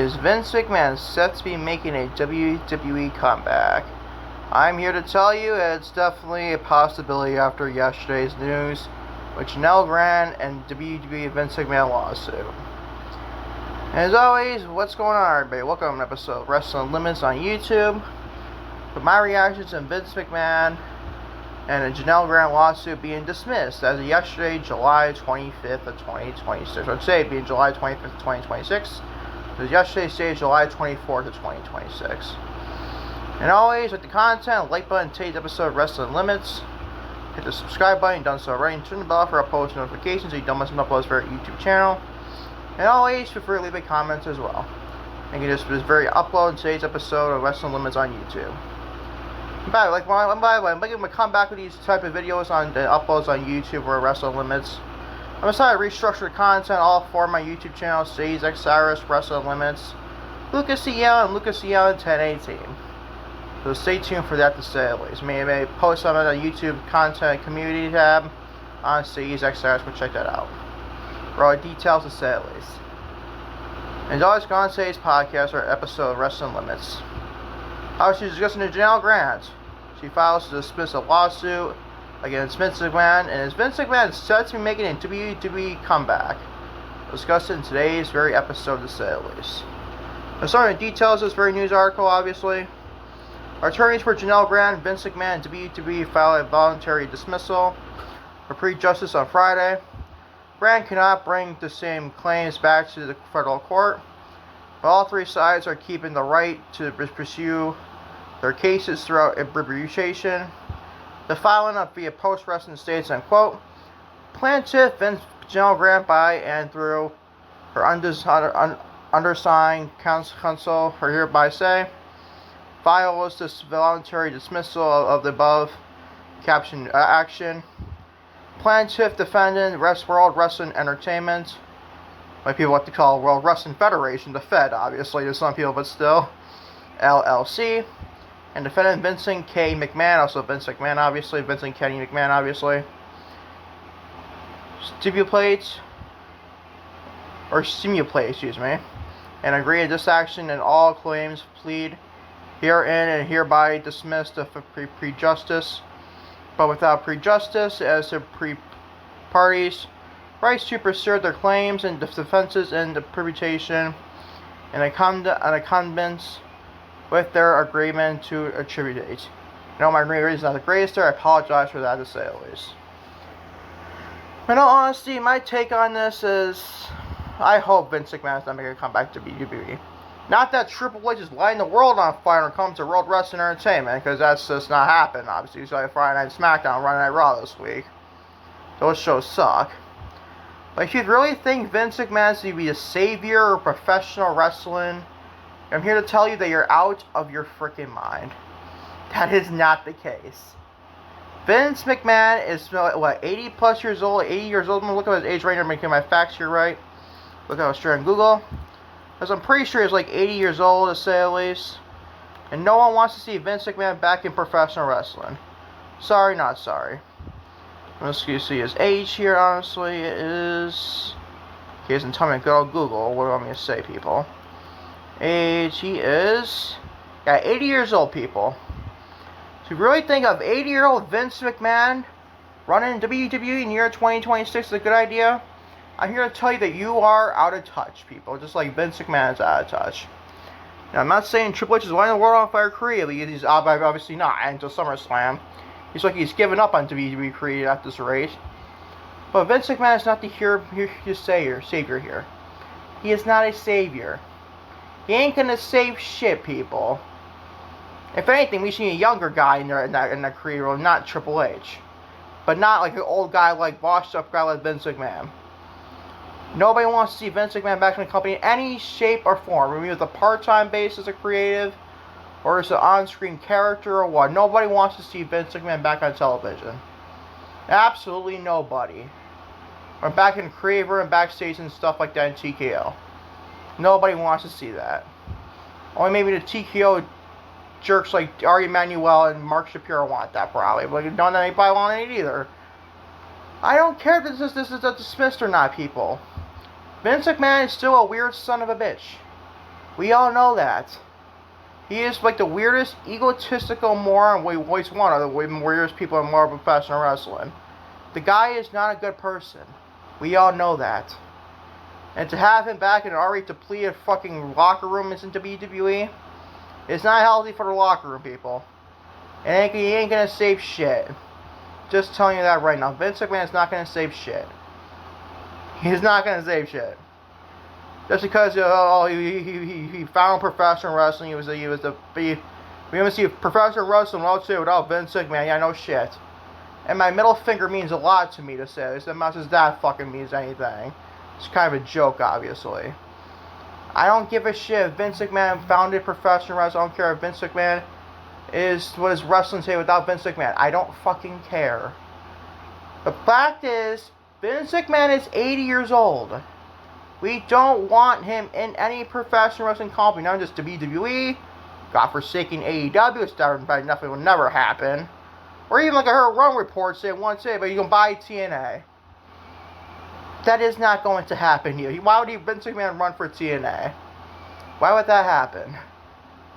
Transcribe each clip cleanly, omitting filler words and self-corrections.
Is Vince McMahon set to be making a WWE comeback? I'm here to tell you it's definitely a possibility after yesterday's news with Janel Grant and WWE Vince McMahon lawsuit. And as always, what's going on, everybody? Welcome to an episode of Wrestling Limits on YouTube with my reactions on Vince McMahon and a Janel Grant lawsuit being dismissed as of yesterday, July 25th of 2026. I'd say being July 25th of 2026. It was yesterday's date, July 24th of 2026. And always, like the content, like button, today's episode of Wrestling Limits. Hit the subscribe button, done so already, and turn the bell for post notifications so you don't miss an uploads for our YouTube channel. And always, feel free to leave a comment as well. And you can just upload today's episode of Wrestling Limits on YouTube. By the way, I'm going to come back with these type of videos on the uploads on YouTube or Wrestling Limits. I'm deciding to restructure the content all four of my YouTube channels: Sage X Cyrus, Wrestling Limits, Lucas EL, and Lucas EL 1018. So stay tuned for that to say at least. Maybe post some of the YouTube content community tab on Sage X Cyrus, but check that out. For all the details to say at least. And as always, go on today's podcast or episode of Wrestling Limits. How she's discussing the Janel Grant. She files to dismiss a lawsuit against Vince McMahon, and is Vince McMahon set to be making a WWE comeback? We'll discuss it in today's very episode to say at least. Now, some of the details of this very news article, obviously. Our attorneys for Janel Grant and Vince McMahon and WWE filed a voluntary dismissal for pre-justice on Friday. Grant cannot bring the same claims back to the federal court, but all three sides are keeping the right to pursue their cases throughout arbitration. The filing of via post-wrestling states, and quote, plaintiff Vince Janel Grant by and through her undersigned counsel are hereby say, files this voluntary dismissal of the above captioned action. Plaintiff defendant World Wrestling Entertainment, what people like to call World Wrestling Federation, the Fed, obviously, to some people, but still, LLC, and defendant Vincent K. McMahon, also Vince McMahon, obviously, Vincent Kenny McMahon, obviously, simulate, and agree to this action and all claims plead herein and hereby dismissed of prejudice, but without prejudice as to parties' rights to pursue their claims and defenses in the permutation and accompaniments with their agreement to attribute. I know my agreement is not the greatest there. I apologize for that to say at least. In all honesty, my take on this is I hope Vince McMahon is not making a comeback to WWE. Not that Triple H is lighting the world on fire when it comes to World Wrestling Entertainment, because that's just not happening, obviously. You saw Friday Night SmackDown, Friday Night Raw this week. Those shows suck. But if you really think Vince McMahon is to be a savior of professional wrestling, I'm here to tell you that you're out of your freaking mind. That is not the case. Vince McMahon is, 80 plus years old, 80 years old. I'm going to look at his age right here, making my facts here right. Look at straight on Google. Because I'm pretty sure he's like 80 years old, to say at least. And no one wants to see Vince McMahon back in professional wrestling. Sorry, not sorry. Let's see his age here, honestly. It is... He doesn't tell me to go to Google. What do you want me to say, people? Age, he is... 80 years old, people. So you really think of 80-year-old Vince McMahon running WWE in the year 2026 is a good idea? I'm here to tell you that you are out of touch, people. Just like Vince McMahon is out of touch. Now, I'm not saying Triple H is lighting the world on fire creatively. He's obviously not until SummerSlam. He's like he's given up on WWE creative at this rate. But Vince McMahon is not the savior here. He is not a savior. He ain't gonna save shit, people. If anything, we see a younger guy in that creative role, not Triple H. But not like an old guy, like washed up guy like Vince McMahon. Nobody wants to see Vince McMahon back in the company in any shape or form. Whether it's a part-time basis of creative, or as an on-screen character, or what. Nobody wants to see Vince McMahon back on television. Absolutely nobody. Or back in creative and backstage and stuff like that in TKO. Nobody wants to see that. Only maybe the TKO jerks like Ari Emanuel and Mark Shapiro want that probably. But don't anybody want it either. I don't care if this is dismissed or not, people. Vince McMahon is still a weird son of a bitch. We all know that. He is like the weirdest, egotistical moron we always one of the weirdest people in more professional wrestling. The guy is not a good person. We all know that. And to have him back in an already depleted fucking locker room in WWE, it's not healthy for the locker room, people. And he ain't gonna save shit. Just telling you that right now. Vince McMahon is not gonna save shit. He's not gonna save shit. Just because he found professional wrestling, we haven't seen professional wrestling without Vince McMahon. Yeah, no shit. And my middle finger means a lot to me to say this. As much as that fucking means anything. It's kind of a joke, obviously. I don't give a shit if Vince McMahon founded professional wrestling. I don't care if Vince McMahon is what his wrestling say without Vince McMahon. I don't fucking care. The fact is, Vince McMahon is 80 years old. We don't want him in any professional wrestling company, not just WWE, godforsaken AEW, which nothing will never happen. Or even like I heard one report say one day, but you can buy TNA. That is not going to happen here. Why would Vince McMahon run for TNA? Why would that happen?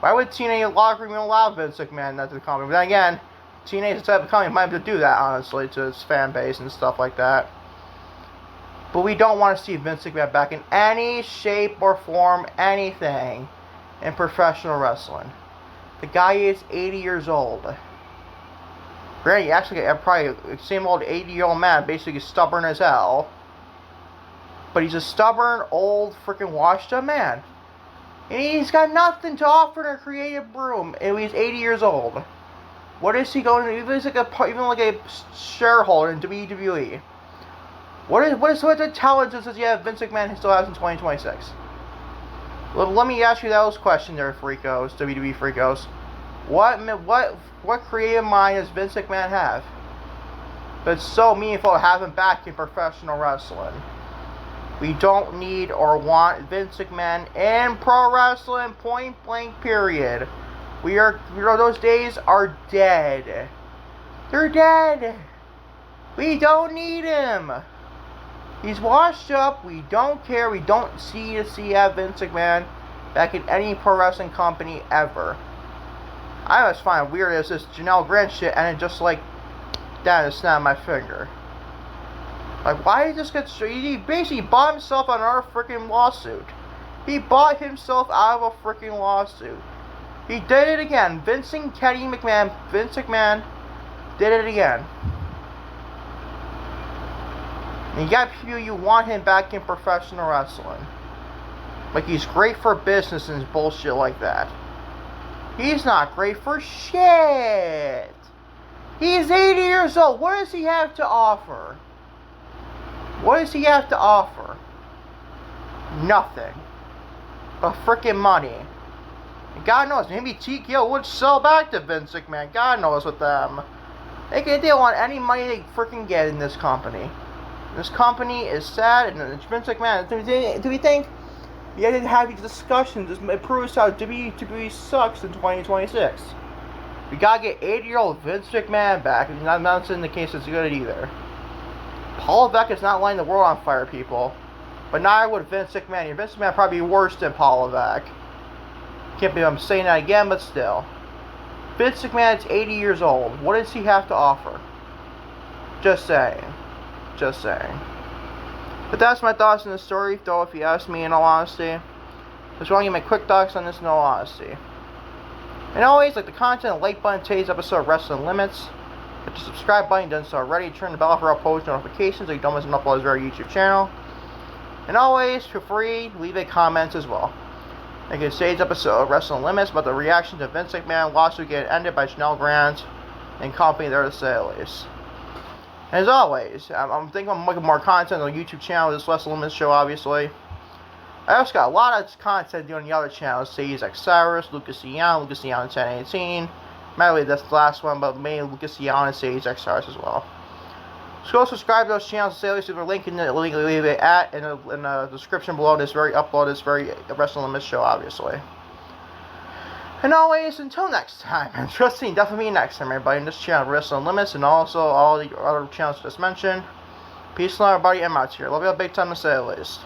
Why would TNA locker room allow Vince McMahon not to the company? But then again, TNA is the type of company might have to do that, honestly, to its fan base and stuff like that. But we don't want to see Vince McMahon back in any shape or form, anything, in professional wrestling. The guy is 80 years old. Granted, he actually probably the same old 80-year-old man, basically stubborn as hell. But he's a stubborn, old, freaking washed-up man. And he's got nothing to offer in a creative room. And he's 80 years old. What is he going to do? Even like a shareholder in WWE. What intelligence does he have Vince McMahon still has in 2026? Well, let me ask you those questions there, freakos, WWE freakos. What creative mind does Vince McMahon have? But it's so meaningful to have him back in professional wrestling. We don't need or want Vince McMahon in pro wrestling, point blank, period. Those days are dead. They're dead. We don't need him. He's washed up. We don't care. We don't see Vince McMahon back in any pro wrestling company ever. I always find it weird as this Janel Grant shit ended just like that in a snap of my finger. Like, why did he just get straight? He basically bought himself another freaking lawsuit. He bought himself out of a freaking lawsuit. He did it again. Vince McMahon did it again. And you got people you want him back in professional wrestling. Like he's great for business and bullshit like that. He's not great for shit. He's 80 years old. What does he have to offer? What does he have to offer? Nothing. But freaking money. And God knows, maybe TKO would sell back to Vince McMahon. God knows with them. They don't want any money they freaking get in this company. This company is sad, and it's Vince McMahon. Do we think you guys didn't have these discussions? It proves how WWE sucks in 2026. We gotta get 80-year-old Vince McMahon back. And not saying the case is good either. Paul Levesque is not lighting the world on fire, people. But neither would Vince McMahon. Vince McMahon probably be worse than Paul Levesque. Can't believe I'm saying that again, but still. Vince McMahon is 80 years old. What does he have to offer? Just saying. Just saying. But that's my thoughts on the story, though, if you ask me in all honesty. Just want to give my quick thoughts on this in all honesty. And always, like the content, the like button, today's episode of Wrestling Limits. Hit the subscribe button, done so already. Turn the bell for our post notifications so you don't miss an upload to our YouTube channel. And always, feel free, leave a comment as well. Like today's episode of Wrestling Limits about the reaction to Vince McMahon lawsuit getting ended by Janel Grant and company there to say the least. And as always, I'm thinking I'm making more content on the YouTube channel, this Wrestling Limits show, obviously. I also got a lot of content doing the other channels, say like Cyrus, Lucas Ian 1018. Mainly that's the last one, but mainly Lucas Ian and Sage X Cyrus as well. So go subscribe to those channels, say least there's a link in the link leave it at in the description below this very Wrestling Limits show, obviously. And always, until next time, and trust me, definitely next time, everybody, in this channel, Wrestling Limits, and also all the other channels just mentioned. Peace and love, everybody, I'm out here. Love you all big time, to say the least.